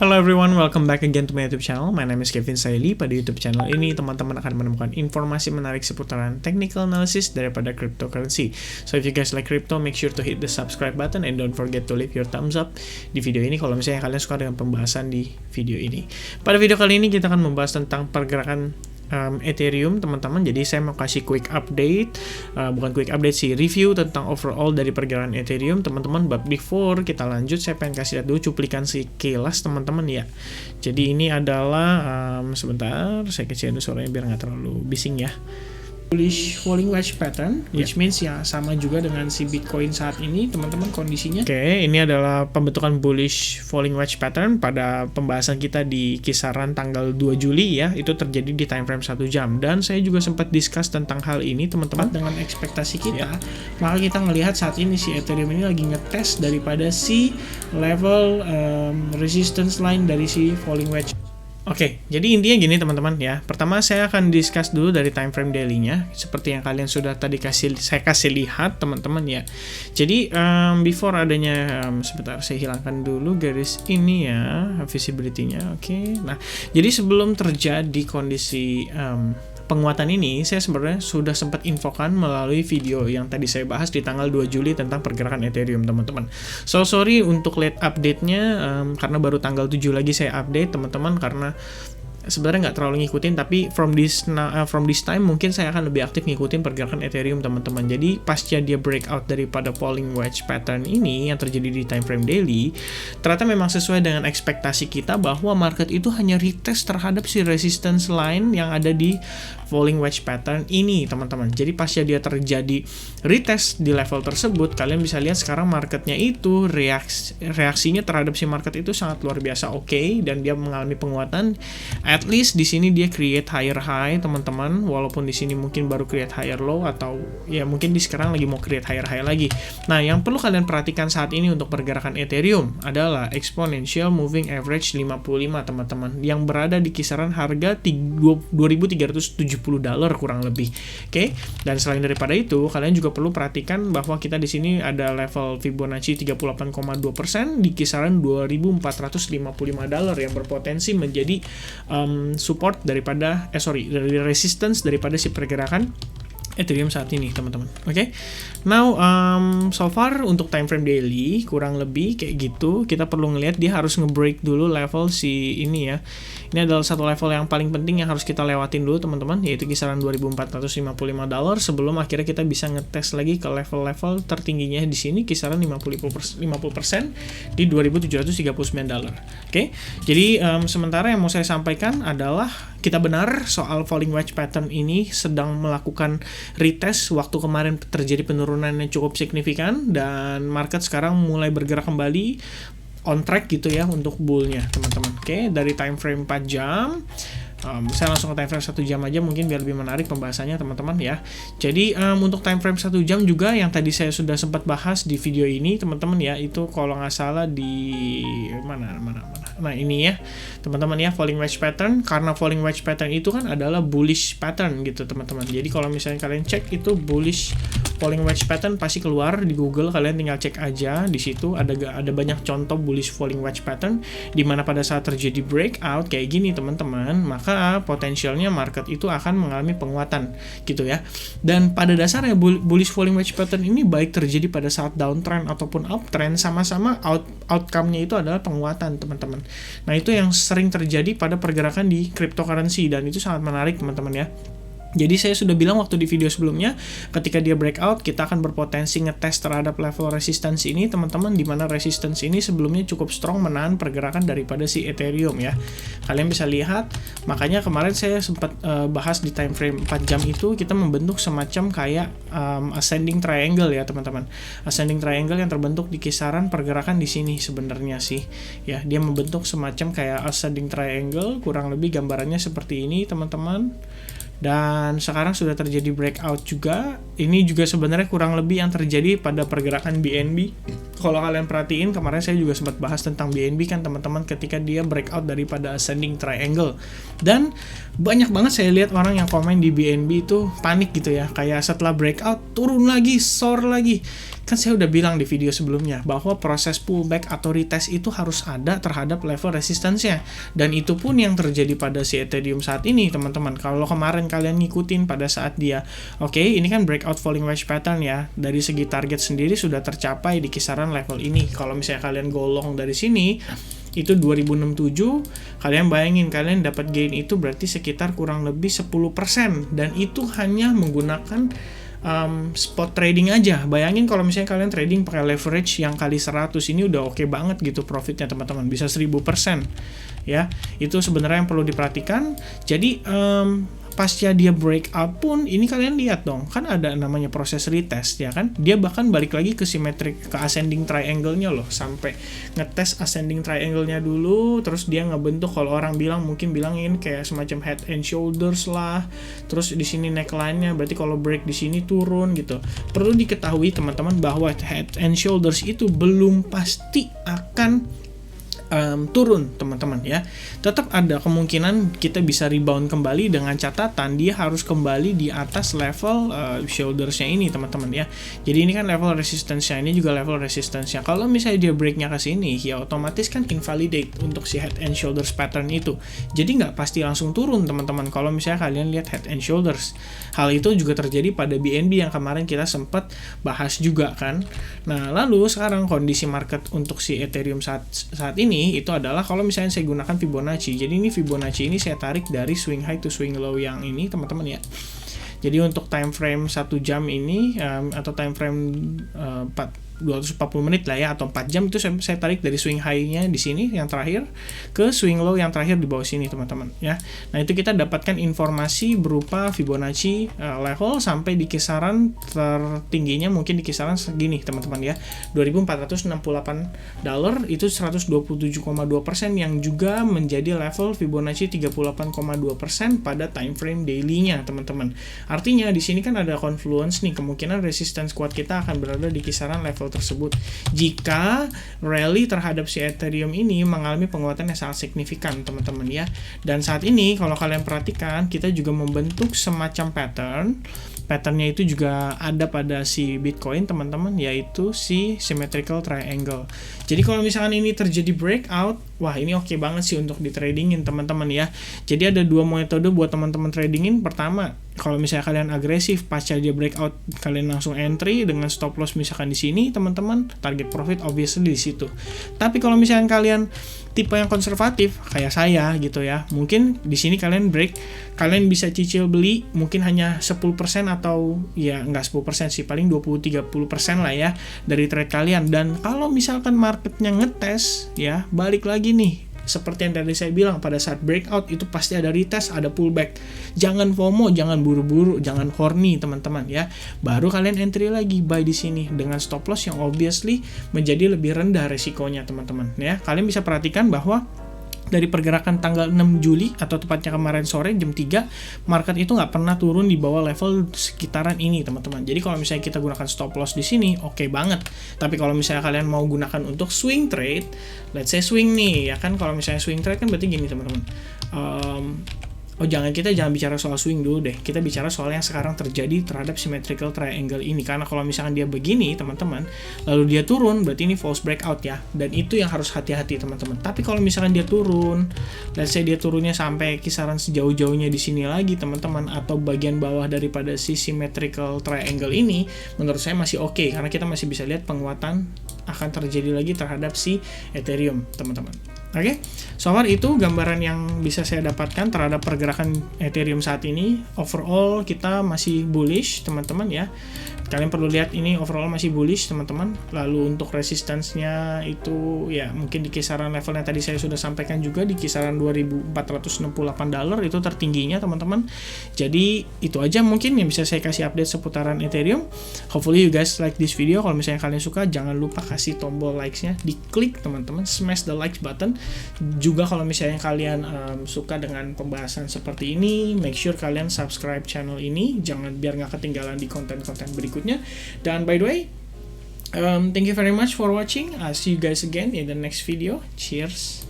Hello everyone, welcome back again to my YouTube channel. My name is Kevin Saili. Pada YouTube channel ini, teman-teman akan menemukan informasi menarik seputaran technical analysis daripada cryptocurrency. So if you guys like crypto, make sure to hit the subscribe button and don't forget to leave your thumbs up di video ini kalau misalnya kalian suka dengan pembahasan di video ini. Pada video kali ini kita akan membahas tentang pergerakan Ethereum, teman-teman. Jadi saya mau kasih quick update, bukan quick update sih, review tentang overall dari pergerakan Ethereum, teman-teman. But before kita lanjut, saya pengen kasih lihat dulu cuplikan sekilas, teman-teman ya. Jadi ini adalah sebentar, saya kecilin dulu suaranya biar nggak terlalu bising ya. Bullish falling wedge pattern, which means ya sama juga dengan si Bitcoin saat ini, teman-teman, kondisinya. Oke, ini adalah pembentukan bullish falling wedge pattern pada pembahasan kita di kisaran tanggal 2 Juli ya. Itu terjadi di time frame 1 jam. Dan saya juga sempat discuss tentang hal ini, teman-teman. Dengan ekspektasi kita, maka kita ngelihat saat ini si Ethereum ini lagi ngetes daripada si level resistance line dari si falling wedge. Oke, jadi intinya gini teman-teman ya. Pertama saya akan discuss dulu dari time frame daily-nya, seperti yang kalian sudah tadi saya kasih lihat teman-teman ya. Jadi before adanya sebentar saya hilangkan dulu garis ini ya, visibility-nya. Oke. Nah, jadi sebelum terjadi kondisi penguatan ini, saya sebenarnya sudah sempat infokan melalui video yang tadi saya bahas di tanggal 2 Juli tentang pergerakan Ethereum, teman-teman. So, sorry untuk late update-nya, karena baru tanggal 7 lagi saya update, teman-teman, karena sebenarnya nggak terlalu ngikutin, tapi from this time mungkin saya akan lebih aktif ngikutin pergerakan Ethereum, teman-teman. Jadi pasca dia breakout daripada falling wedge pattern ini yang terjadi di time frame daily, ternyata memang sesuai dengan ekspektasi kita bahwa market itu hanya retest terhadap si resistance line yang ada di falling wedge pattern ini, teman-teman. Jadi pasca dia terjadi retest di level tersebut, kalian bisa lihat sekarang marketnya itu reaksinya terhadap si market itu sangat luar biasa oke, dan dia mengalami penguatan. At least di sini dia create higher high, teman-teman, walaupun di sini mungkin baru create higher low, atau ya mungkin di sekarang lagi mau create higher high lagi. Nah, yang perlu kalian perhatikan saat ini untuk pergerakan Ethereum adalah exponential moving average 55, teman-teman, yang berada di kisaran harga $2.370 kurang lebih. Oke. Dan selain daripada itu, kalian juga perlu perhatikan bahwa kita di sini ada level Fibonacci 38,2% di kisaran $2.455 yang berpotensi menjadi support daripada dari resistance daripada si pergerakan Ethereum saat ini, teman-teman. Oke. Now so far untuk time frame daily kurang lebih kayak gitu. Kita perlu ngelihat dia harus nge-break dulu level si ini ya. Ini adalah satu level yang paling penting yang harus kita lewatin dulu, teman-teman, yaitu kisaran $2.455 sebelum akhirnya kita bisa ngetes lagi ke level-level tertingginya di sini kisaran 50% di $2.739. Oke. Jadi sementara yang mau saya sampaikan adalah kita benar soal falling wedge pattern ini sedang melakukan retest. Waktu kemarin terjadi penurunan yang cukup signifikan dan market sekarang mulai bergerak kembali on track gitu ya untuk bullnya, teman-teman. Oke, dari time frame 4 jam saya langsung ke time frame 1 jam aja mungkin biar lebih menarik pembahasannya, teman-teman ya. Jadi untuk time frame 1 jam juga yang tadi saya sudah sempat bahas di video ini, teman-teman ya, itu kalau nggak salah di mana. Nah, ini ya, teman-teman ya, falling wedge pattern. Karena falling wedge pattern itu kan adalah bullish pattern gitu, teman-teman. Jadi kalau misalnya kalian cek itu bullish falling wedge pattern pasti keluar di Google, kalian tinggal cek aja di situ ada banyak contoh bullish falling wedge pattern di mana pada saat terjadi breakout kayak gini, teman-teman, maka potensialnya market itu akan mengalami penguatan gitu ya. Dan pada dasarnya bullish falling wedge pattern ini baik terjadi pada saat downtrend ataupun uptrend, sama-sama outcome-nya itu adalah penguatan, teman-teman. Nah, itu yang sering terjadi pada pergerakan di cryptocurrency dan itu sangat menarik, teman-teman ya. Jadi saya sudah bilang waktu di video sebelumnya, ketika dia breakout, kita akan berpotensi ngetes terhadap level resistance ini, teman-teman, di mana resistance ini sebelumnya cukup strong menahan pergerakan daripada si Ethereum ya. Kalian bisa lihat, makanya kemarin saya sempat bahas di time frame 4 jam itu, kita membentuk semacam kayak ascending triangle ya, teman-teman. Ascending triangle yang terbentuk di kisaran pergerakan di sini sebenarnya sih. Ya, dia membentuk semacam kayak ascending triangle, kurang lebih gambarannya seperti ini, teman-teman. Dan sekarang sudah terjadi breakout juga. Ini juga sebenarnya kurang lebih yang terjadi pada pergerakan BNB kalau kalian perhatiin, kemarin saya juga sempat bahas tentang BNB kan teman-teman, ketika dia breakout daripada ascending triangle. Dan banyak banget saya lihat orang yang komen di BNB itu panik gitu ya, kayak setelah breakout turun lagi, soar lagi. Kan saya udah bilang di video sebelumnya bahwa proses pullback atau retest itu harus ada terhadap level resistance-nya. Dan itu pun yang terjadi pada si Ethereum saat ini teman-teman. Kalau kemarin kalian ngikutin pada saat dia ini kan breakout falling wedge pattern ya, dari segi target sendiri sudah tercapai di kisaran level ini. Kalau misalnya kalian golong dari sini itu 2067, kalian bayangin kalian dapat gain itu berarti sekitar kurang lebih 10%, dan itu hanya menggunakan spot trading aja. Bayangin kalau misalnya kalian trading pakai leverage yang kali 100, ini udah oke banget gitu profitnya teman-teman, bisa 1000% ya. Itu sebenarnya yang perlu diperhatikan. Jadi pasca dia breakout pun ini kalian lihat dong, kan ada namanya proses retest ya kan, dia bahkan balik lagi ke symmetric, ke ascending triangle-nya loh, sampai ngetes ascending triangle-nya dulu, terus dia ngebentuk, kalau orang bilang mungkin bilangin kayak semacam head and shoulders lah, terus di sini neckline-nya berarti kalau break di sini turun gitu. Perlu diketahui teman-teman bahwa head and shoulders itu belum pasti akan turun teman-teman ya. Tetap ada kemungkinan kita bisa rebound kembali, dengan catatan dia harus kembali di atas level shoulders-nya ini teman-teman ya. Jadi ini kan level resistance-nya, ini juga level resistance-nya. Kalau misalnya dia break-nya ke sini ya otomatis kan invalidate untuk si head and shoulders pattern itu. Jadi nggak pasti langsung turun teman-teman kalau misalnya kalian lihat head and shoulders. Hal itu juga terjadi pada BNB yang kemarin kita sempat bahas juga kan. Nah, lalu sekarang kondisi market untuk si Ethereum saat ini itu adalah kalau misalnya saya gunakan Fibonacci. Jadi ini Fibonacci ini saya tarik dari swing high to swing low yang ini teman-teman ya. Jadi untuk time frame 1 jam ini atau time frame 240 menit lah ya, atau 4 jam itu saya tarik dari swing high-nya di sini yang terakhir ke swing low yang terakhir di bawah sini teman-teman ya. Nah, itu kita dapatkan informasi berupa Fibonacci level sampai di kisaran tertingginya mungkin di kisaran segini teman-teman ya, $2.468, itu 127,2% yang juga menjadi level Fibonacci 38,2% pada time frame daily-nya teman-teman. Artinya di sini kan ada confluence nih, kemungkinan resistance kuat kita akan berada di kisaran level tersebut jika rally terhadap si Ethereum ini mengalami penguatan yang sangat signifikan teman-teman ya. Dan saat ini kalau kalian perhatikan kita juga membentuk semacam patternnya itu juga ada pada si Bitcoin teman-teman, yaitu si symmetrical triangle. Jadi kalau misalkan ini terjadi breakout, wah ini oke banget sih untuk di tradingin teman-teman ya. Jadi ada dua metode buat teman-teman tradingin. Pertama, kalau misalnya kalian agresif pasca dia breakout, kalian langsung entry dengan stop loss misalkan di sini teman-teman, target profit obviously di situ. Tapi kalau misalnya kalian tipe yang konservatif kayak saya gitu ya, mungkin di sini kalian break, kalian bisa cicil beli mungkin hanya 10% atau ya nggak 10% sih, paling 20-30% lah ya dari trade kalian. Dan kalau misalkan marketnya ngetes ya, balik lagi nih seperti yang tadi saya bilang, pada saat breakout itu pasti ada retest, ada pullback. Jangan FOMO, jangan buru-buru, jangan horny teman-teman ya. Baru kalian entry lagi buy di sini dengan stop loss yang obviously menjadi lebih rendah resikonya teman-teman ya. Kalian bisa perhatikan bahwa dari pergerakan tanggal 6 Juli atau tepatnya kemarin sore jam 3, market itu nggak pernah turun di bawah level sekitaran ini teman-teman. Jadi kalau misalnya kita gunakan stop loss di sini oke banget. Tapi kalau misalnya kalian mau gunakan untuk swing trade, let's say swing nih ya kan, kalau misalnya swing trade kan berarti gini teman-teman. Kita jangan bicara soal swing dulu deh. Kita bicara soal yang sekarang terjadi terhadap symmetrical triangle ini. Karena kalau misalkan dia begini, teman-teman, lalu dia turun, berarti ini false breakout ya. Dan itu yang harus hati-hati, teman-teman. Tapi kalau misalkan dia turun, let's say dia turunnya sampai kisaran sejauh-jauhnya di sini lagi, teman-teman, atau bagian bawah daripada si symmetrical triangle ini, menurut saya masih oke. Karena kita masih bisa lihat penguatan akan terjadi lagi terhadap si Ethereum, teman-teman. Oke, so far itu gambaran yang bisa saya dapatkan terhadap pergerakan Ethereum saat ini. Overall kita masih bullish teman-teman ya. Kalian perlu lihat ini overall masih bullish teman-teman. Lalu untuk resistance-nya itu ya mungkin di kisaran level yang tadi saya sudah sampaikan juga, di kisaran $2.468 itu tertingginya teman-teman. Jadi itu aja mungkin yang bisa saya kasih update seputaran Ethereum. Hopefully you guys like this video. Kalau misalnya kalian suka, jangan lupa kasih tombol likes-nya, diklik teman-teman, smash the like button. Juga kalau misalnya kalian suka dengan pembahasan seperti ini, make sure kalian subscribe channel ini, jangan biar nggak ketinggalan di konten-konten berikutnya. Dan by the way, Thank you very much for watching. I'll see you guys again in the next video. Cheers.